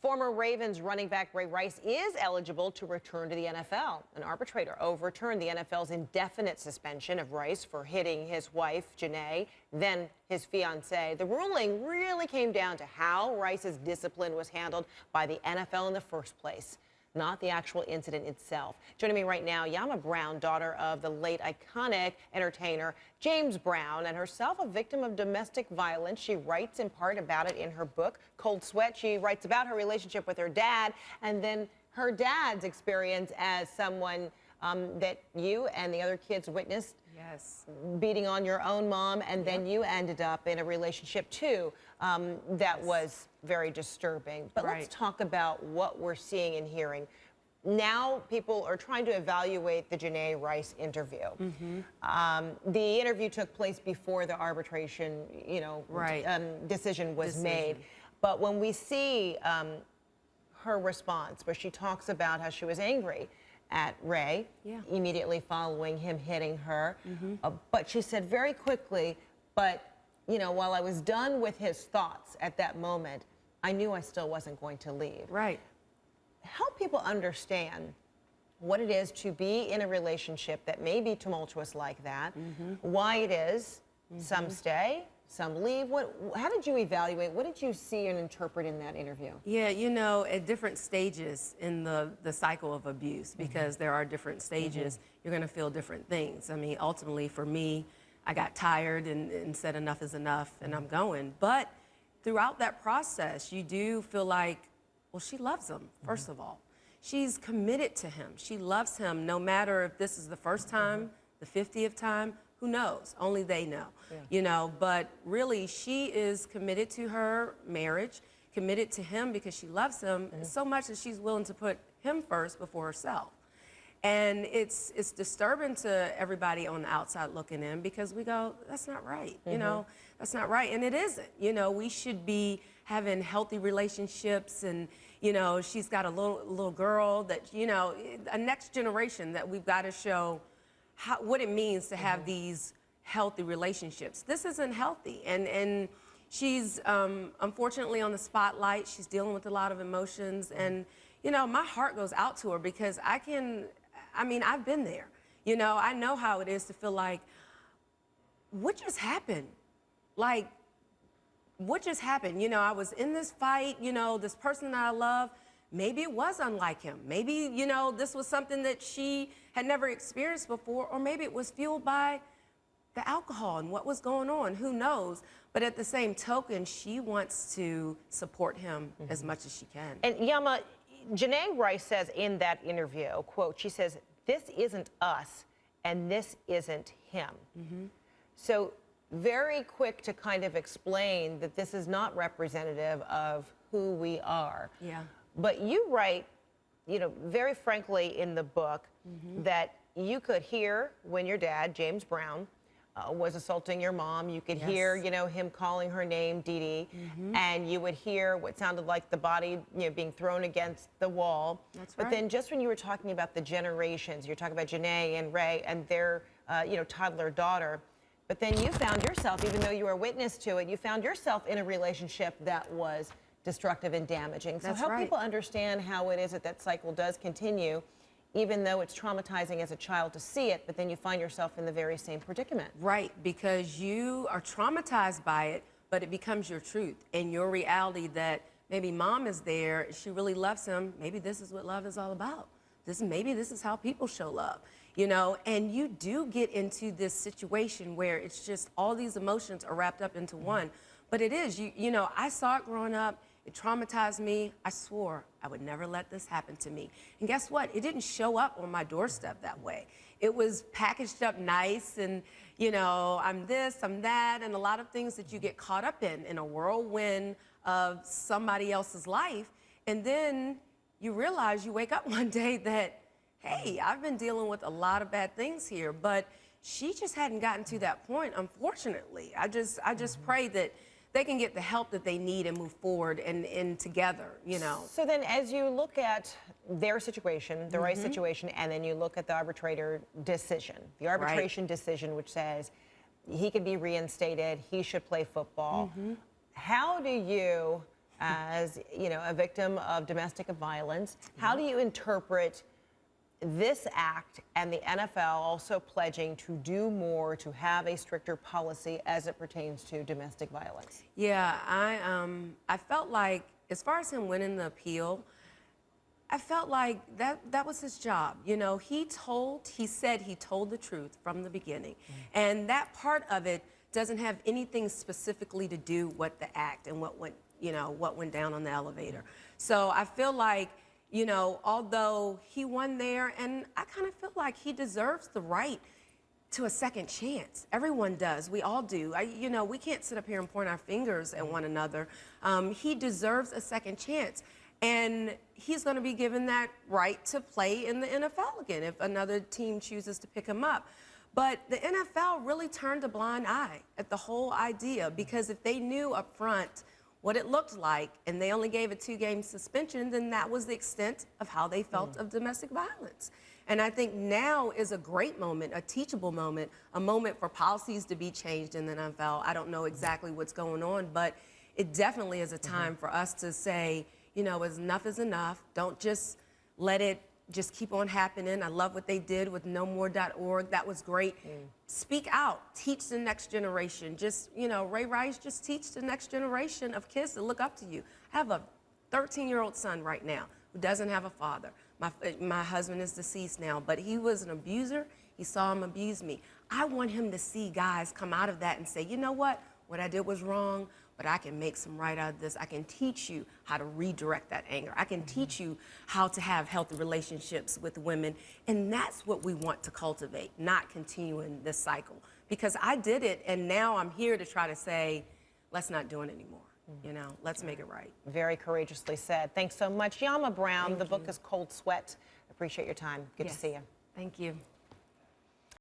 Former Ravens running back Ray Rice is eligible to return to the NFL. An arbitrator overturned the NFL's indefinite suspension of Rice for hitting his wife, Janae, then his fiancée. The ruling really came down to how Rice's discipline was handled by the NFL in the first place, not the actual incident itself. Joining me right now, Yama Brown, daughter of the late iconic entertainer James Brown, and herself a victim of domestic violence. She writes in part about it in her book, Cold Sweat. She writes about her relationship with her dad and then her dad's experience as someone that you and the other kids witnessed. Yes. Beating on your own mom, and then you ended up in a relationship too that was very disturbing. But let's talk about what we're seeing and hearing. Now people are trying to evaluate the Janae Rice interview. The interview took place before the arbitration, decision was made. But when we see her response, where she talks about how she was angry at Ray immediately following him hitting her. But she said very quickly, while I was done with his thoughts at that moment, I knew I still wasn't going to leave. Right. Help people understand what it is to be in a relationship that may be tumultuous like that, why it is, some stay, some leave. How did you evaluate? What did you see and interpret in that interview? Yeah, at different stages in the cycle of abuse, because there are different stages, you're going to feel different things. I mean, ultimately for me, I got tired and said enough is enough and I'm going. But throughout that process, you do feel like, well, she loves him, first of all. She's committed to him. She loves him no matter if this is the first time, the 50th time. Who knows? Only they know, but really she is committed to her marriage, committed to him because she loves him so much that she's willing to put him first before herself. And it's disturbing to everybody on the outside looking in, because we go, that's not right, that's not right. And it isn't, we should be having healthy relationships, and, she's got a little girl that, a next generation that we've got to show what it means to have these healthy relationships. This isn't healthy, and she's unfortunately on the spotlight. She's dealing with a lot of emotions, and my heart goes out to her, because I've been there. I know how it is to feel like, what just happened? Like, what just happened? I was in this fight, this person that I love, maybe it was unlike him. Maybe, this was something that she had never experienced before, or maybe it was fueled by the alcohol and what was going on. Who knows? But at the same token, she wants to support him as much as she can. And Yama, Janae Rice says in that interview, quote, she says, "This isn't us and this isn't him." So very quick to kind of explain that this is not representative of who we are. Yeah. But you write, very frankly in the book that you could hear when your dad, James Brown, was assaulting your mom. You could hear, him calling her name, Dee Dee, and you would hear what sounded like the body, being thrown against the wall. But then just when you were talking about the generations, you're talking about Janae and Ray and their, toddler daughter, but then you found yourself, even though you were a witness to it, you found yourself in a relationship that was destructive and damaging. So help people understand how it is that cycle does continue, even though it's traumatizing as a child to see it, but then you find yourself in the very same predicament. Right, because you are traumatized by it, but it becomes your truth and your reality that maybe mom is there, she really loves him, maybe this is what love is all about. Maybe this is how people show love, and you do get into this situation where it's just all these emotions are wrapped up into one. But it is, I saw it growing up. It traumatized me. I swore I would never let this happen to me. And guess what? It didn't show up on my doorstep that way. It was packaged up nice, and, I'm this, I'm that, and a lot of things that you get caught up in a whirlwind of somebody else's life. And then you realize, you wake up one day that, hey, I've been dealing with a lot of bad things here, but she just hadn't gotten to that point, unfortunately. I just pray that they can get the help that they need and move forward and together, So then as you look at their situation, the Rice situation, and then you look at the arbitrator decision, the arbitration decision, which says he can be reinstated, he should play football. How do you as, you know, a victim of domestic violence. How do you interpret this act and the NFL also pledging to do more to have a stricter policy as it pertains to domestic violence? Yeah, I felt like, as far as him winning the appeal, I felt like that was his job. You know, he said he told the truth from the beginning. And that part of it doesn't have anything specifically to do with the act and what went down on the elevator. So I feel like, you know, although he won there, and I kind of feel like he deserves the right to a second chance. Everyone does. We all do. You know, we can't sit up here and point our fingers at one another. He deserves a second chance. And he's going to be given that right to play in the NFL again if another team chooses to pick him up. But the NFL really turned a blind eye at the whole idea, because if they knew up front what it looked like and they only gave a 2-game suspension, then that was the extent of how they felt of domestic violence. And I think now is a great moment, a teachable moment, a moment for policies to be changed in the NFL. I don't know exactly what's going on, but it definitely is a time for us to say, you know, enough is enough. Don't just let it just keep on happening. I love what they did with nomore.org. That was great. Speak out. Teach the next generation. Just, you know, Ray Rice, just teach the next generation of kids to look up to you. I have a 13-year-old son right now who doesn't have a father. My husband is deceased now, but he was an abuser. He saw him abuse me. I want him to see guys come out of that and say, you know what I did was wrong, but I can make some right out of this. I can teach you how to redirect that anger. I can teach you how to have healthy relationships with women. And that's what we want to cultivate, not continuing this cycle. Because I did it, and now I'm here to try to say, let's not do it anymore. You know, let's make it right. Very courageously said. Thanks so much, Yama Brown. The book is Cold Sweat. Appreciate your time. Good to see you. Thank you.